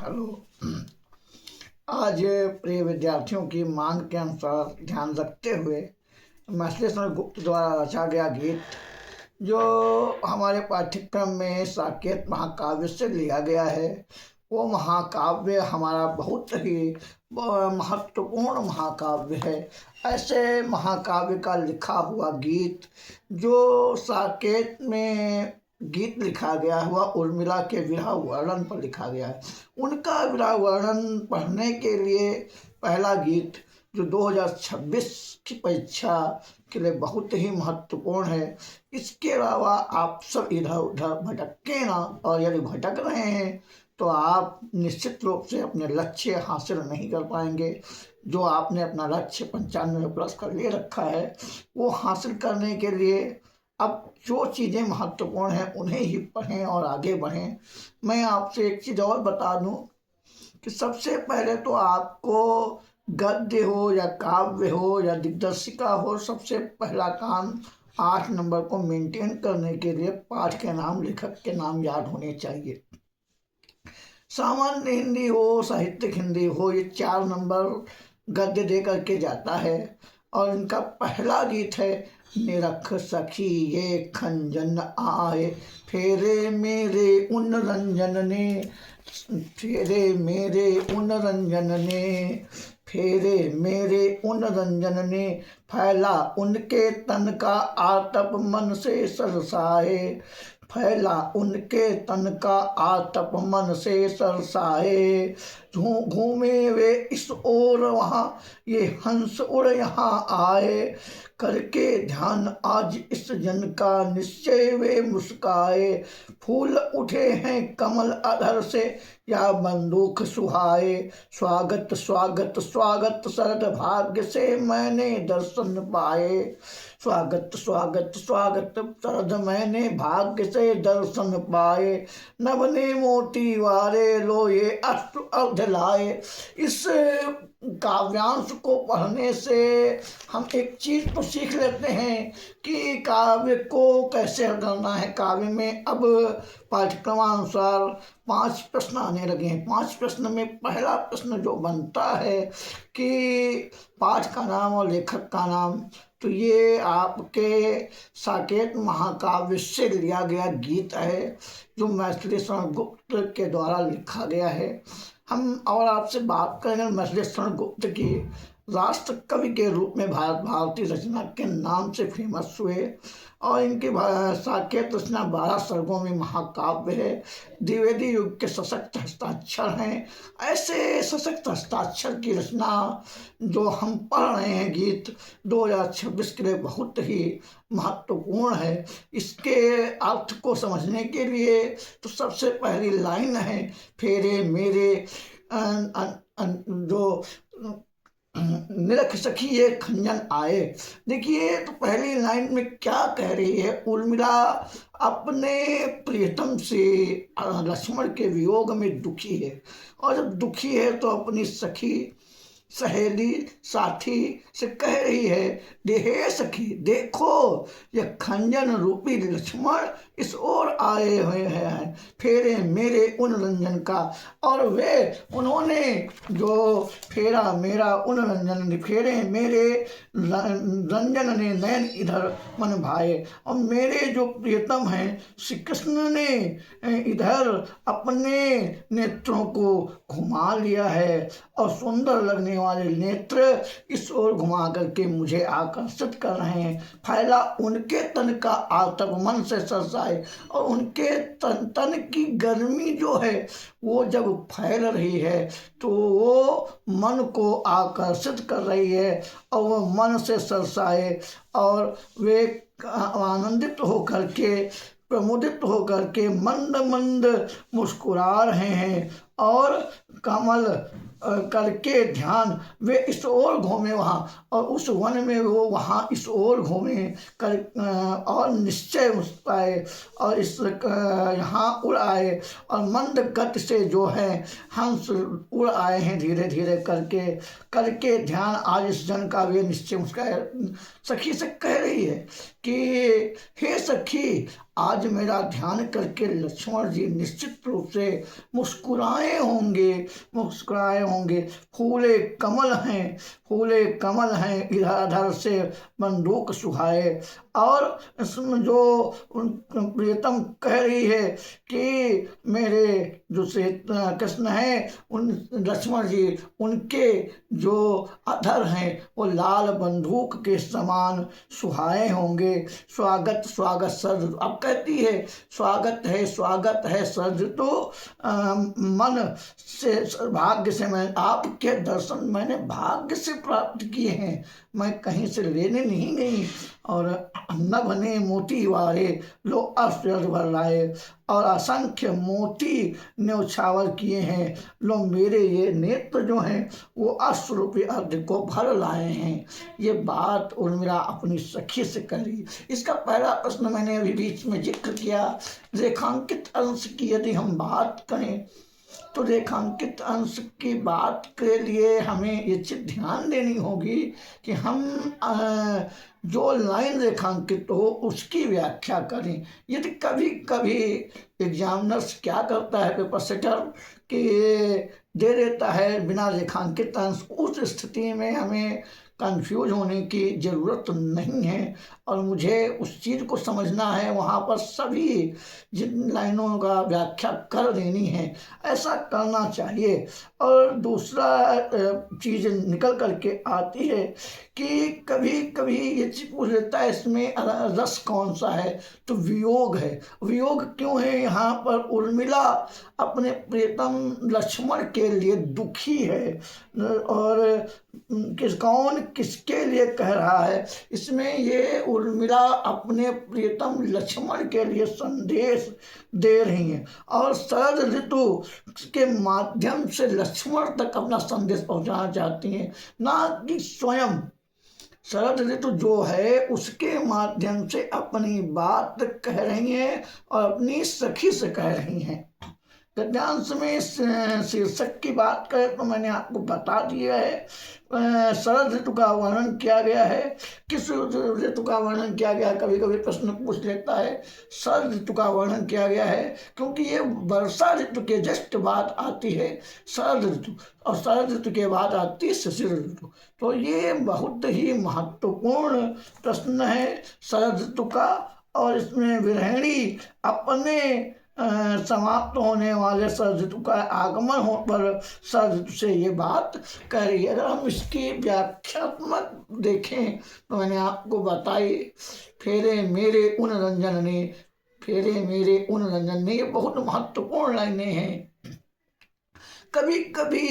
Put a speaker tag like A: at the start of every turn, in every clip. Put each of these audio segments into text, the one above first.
A: Hello. आज प्रिय विद्यार्थियों की मांग के अनुसार ध्यान रखते हुए मछलीश्वर गुप्त द्वारा रचा गया गीत जो हमारे पाठ्यक्रम में साकेत महाकाव्य से लिया गया है, वो महाकाव्य हमारा बहुत ही महत्वपूर्ण महाकाव्य है। ऐसे महाकाव्य का लिखा हुआ गीत जो साकेत में गीत लिखा गया हुआ उर्मिला के विरह वर्णन पर लिखा गया है, उनका विरह वर्णन पढ़ने के लिए पहला गीत जो 2026 की परीक्षा के लिए बहुत ही महत्वपूर्ण है। इसके अलावा आप सब इधर उधर भटके ना, और यदि भटक रहे हैं तो आप निश्चित रूप से अपने लक्ष्य हासिल नहीं कर पाएंगे। जो आपने अपना लक्ष्य 95+ का ले रखा है, वो हासिल करने के लिए अब जो चीज़ें महत्वपूर्ण हैं उन्हें ही पढ़ें और आगे बढ़ें। मैं आपसे एक चीज़ और बता दूं कि सबसे पहले तो आपको गद्य हो या काव्य हो या दिग्दर्शिका हो, सबसे पहला काम 8 नंबर को मेंटेन करने के लिए पाठ के नाम, लेखक के नाम याद होने चाहिए। सामान्य हिंदी हो, साहित्यिक हिंदी हो, ये 4 नंबर गद्य दे करके जाता है। और इनका पहला गीत है निरख सखी ये खंजन आए, फेरे मेरे उन रंजन ने, फेरे मेरे उन रंजन ने, फेरे मेरे उन रंजन ने, फैला उनके तन का आतप मन से सरसाए, फैला उनके तन का आतप मन से सरसाए, घूमे वे इस ओर वहाँ ये हंस उड़ यहाँ आए, करके ध्यान आज इस जन का निश्चय वे मुस्काए, फूल उठे हैं कमल अधर से या बंदूक सुहाए, स्वागत स्वागत स्वागत शरद भाग्य से मैंने दर्शन पाए, स्वागत स्वागत स्वागत शरद मैंने भाग्य से दर्शन पाए, नभने मोती वारे लो ये अश्रु अर्ध लाए। इस काव्यांश को पढ़ने से हम एक चीज़ तो सीख लेते हैं कि काव्य को कैसे करना है। काव्य में अब पाठ्यक्रमानुसार 5 प्रश्न आने लगे हैं। 5 प्रश्न में पहला प्रश्न जो बनता है कि पाठ का नाम और लेखक का नाम, तो ये आपके साकेत महाकाव्य से लिया गया गीत है जो मछलीश्वर गुप्त के द्वारा लिखा गया है। हम और आपसे बात करेंगे मछलीश्वर गुप्त की। राष्ट्र कवि के रूप में भारतीय रचना के नाम से फेमस हुए और इनकी साकेत रचना 12 सर्गों में महाकाव्य है। द्विवेदी युग के सशक्त हस्ताक्षर हैं। ऐसे सशक्त हस्ताक्षर की रचना जो हम पढ़ रहे हैं गीत 2026 के लिए बहुत ही महत्वपूर्ण है। इसके अर्थ को समझने के लिए तो सबसे पहली लाइन है फेरे मेरे जो निरख सखी ये खंजन आए। देखिए तो पहली लाइन में क्या कह रही है, उर्मिला अपने प्रियतम से लक्ष्मण के वियोग में दुखी है, और जब दुखी है तो अपनी सखी सहेली साथी से कह रही है, हे सखी देखो ये खंजन रूपी लक्ष्मण इस ओर आए हुए हैं, फेरे मेरे उन रंजन का। और वे उन्होंने जो फेरा मेरा उन रंजन ने, फेरे मेरे रंजन ने नैन इधर मन भाए, और मेरे जो प्रियतम हैं श्री कृष्ण ने इधर अपने नेत्रों को घुमा लिया है, और सुंदर लगने वाले नेत्र इस ओर घुमा करके मुझे आकर्षित कर रहे हैं। फैला उनके तन का आतप मन से सरसाए, और उनके तन की गर्मी जो है वो जब फैल रही है तो वो मन को आकर्षित कर रही है, और वो मन से सरसाए, और वे आनंदित होकर के प्रमुदित होकर के मंद मंद मुस्कुरा रहे हैं, और कमल करके ध्यान वे इस ओर घूमे वहाँ, और उस वन में वो वहाँ इस ओर घूमे कर, और निश्चय मुस्कुराए, और इस यहाँ उड़ आए, और मंद गति से जो है हंस उड़ आए हैं धीरे धीरे करके ध्यान आज इस जन का वे निश्चय मुस्कुराए। सखी से कह रही है कि हे सखी आज मेरा ध्यान करके लक्ष्मण जी निश्चित रूप से मुस्कुराए होंगे। फूले कमल हैं इधर से बंदूक सुहाए। और इसमें जो प्रियतम कह रही है कि मेरे जो श्री कृष्ण हैं उन लक्ष्मण जी, उनके जो अधर हैं वो लाल बंदूक के समान सुहाए होंगे। स्वागत सर्द, अब कहती है स्वागत है सर्द, तो मन से भाग्य से मैं आपके दर्शन मैंने भाग्य से प्राप्त किए हैं, मैं कहीं से लेने नहीं गई। और न बने मोती वारे लो अश्वर्य भर लाए, और असंख्य मोती न्यौछावर किए हैं, लो मेरे ये नेत्र जो हैं वो अश्वरूपी अर्ध को भर लाए हैं। ये बात उर्मिला अपनी सखी से करी। इसका पहला प्रश्न मैंने अभी बीच में जिक्र किया। रेखांकित अंश की यदि हम बात करें तो रेखांकित अंश की बात के लिए हमें ये चीज ध्यान देनी होगी कि हम जो लाइन रेखांकित हो उसकी व्याख्या करें। यदि कभी कभी एग्जामिनर्स क्या करता है, पेपर सेटर कि दे देता है बिना रेखांकित अंश, उस स्थिति में हमें कंफ्यूज होने की ज़रूरत नहीं है और मुझे उस चीज़ को समझना है, वहाँ पर सभी जिन लाइनों का व्याख्या कर देनी है, ऐसा करना चाहिए। और दूसरा चीज़ निकल करके आती है कि कभी कभी ये चीज़ पूछ लेता है इसमें रस कौन सा है, तो वियोग है। वियोग क्यों है? यहाँ पर उर्मिला अपने प्रियतम लक्ष्मण के लिए दुखी है और कौन किसके लिए कह रहा है, इसमें ये उर्मिला अपने प्रियतम लक्ष्मण के लिए संदेश दे रही हैं और शरद ऋतु के माध्यम से लक्ष्मण तक अपना संदेश पहुंचाना चाहती हैं, ना कि स्वयं। शरद ऋतु जो है उसके माध्यम से अपनी बात कह रही हैं और अपनी सखी से कह रही हैं। गद्यांश में शीर्षक की बात करें तो मैंने आपको बता दिया है। शरद ऋतु का वर्णन किया गया है। किस ऋतु का वर्णन किया गया है, कभी कभी प्रश्न पूछ लेता है। शरद ऋतु का वर्णन किया गया है क्योंकि ये वर्षा ऋतु के जस्ट बाद आती है शरद ऋतु, और शरद ऋतु के बाद आती है शिशिर ऋतु। तो ये बहुत ही महत्वपूर्ण प्रश्न है शरद ऋतु का, और इसमें विरहिणी अपने समाप्त होने वाले शरद ऋतु का आगमन हो पर शरद ऋतु से ये बात कह रही है। अगर हम इसकी व्याख्यात्मक देखें तो मैंने आपको बताई, फेरे मेरे उन रंजन ने, ये बहुत महत्वपूर्ण लाइनें हैं। कभी कभी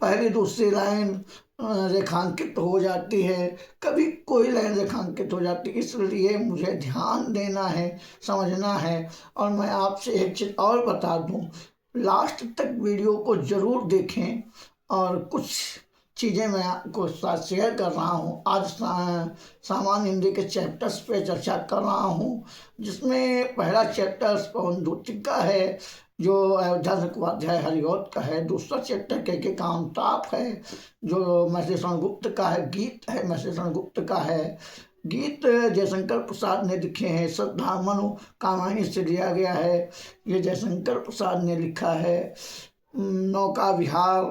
A: पहली दूसरी लाइन रेखांकित हो जाती है, कभी कोई लाइन रेखांकित हो जाती है, इसलिए मुझे ध्यान देना है, समझना है। और मैं आपसे एक चीज़ और बता दूं, लास्ट तक वीडियो को ज़रूर देखें और कुछ चीज़ें मैं आपको साथ शेयर कर रहा हूँ। आज सामान्य हिंदी के चैप्टर्स पे चर्चा कर रहा हूँ, जिसमें पहला चैप्टर पवन दूतिका है जो अयोध्या उपाध्याय हरिऔध का है। दूसरा चैप्टर के कामताप है जो महेश्वरण गुप्त का है। गीत है महेश्वरण गुप्त का है। गीत जयशंकर प्रसाद ने लिखे हैं। श्रद्धा मनु कामायनी से लिया गया है, ये जयशंकर प्रसाद ने लिखा है। नौका विहार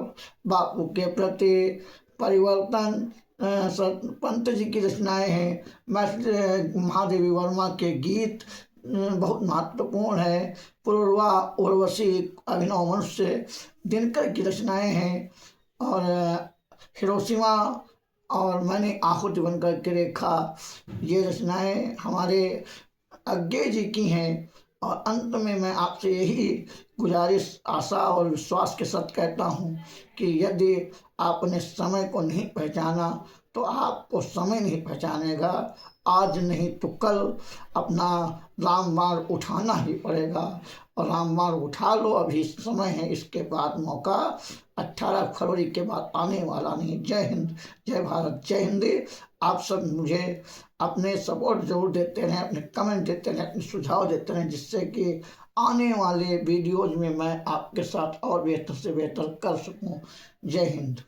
A: बापू के प्रति, परिवर्तन पंत जी की रचनाएं हैं। महादेवी वर्मा के गीत बहुत महत्वपूर्ण है। पूर्वा उर्वशी अभिनव मनुष्य दिनकर की रचनाएं हैं। और हिरोशिमा और मैंने आहुति बनकर के रेखा, ये रचनाएं हमारे अज्ञे जी की हैं। और अंत में मैं आपसे यही गुजारिश, आशा और विश्वास के साथ कहता हूँ कि यदि आपने समय को नहीं पहचाना तो आपको समय नहीं पहचानेगा। आज नहीं तो कल अपना रामबाण उठाना ही पड़ेगा, और रामबाण उठा लो, अभी समय है। इसके बाद मौका 18 फरवरी के बाद आने वाला नहीं। जय हिंद, जय भारत, जय हिंदी। आप सब मुझे अपने सपोर्ट जरूर देते रहें, अपने कमेंट देते रहें, अपने सुझाव देते रहें, जिससे कि आने वाले वीडियोज में मैं आपके साथ और बेहतर से बेहतर कर सकूं। जय हिंद।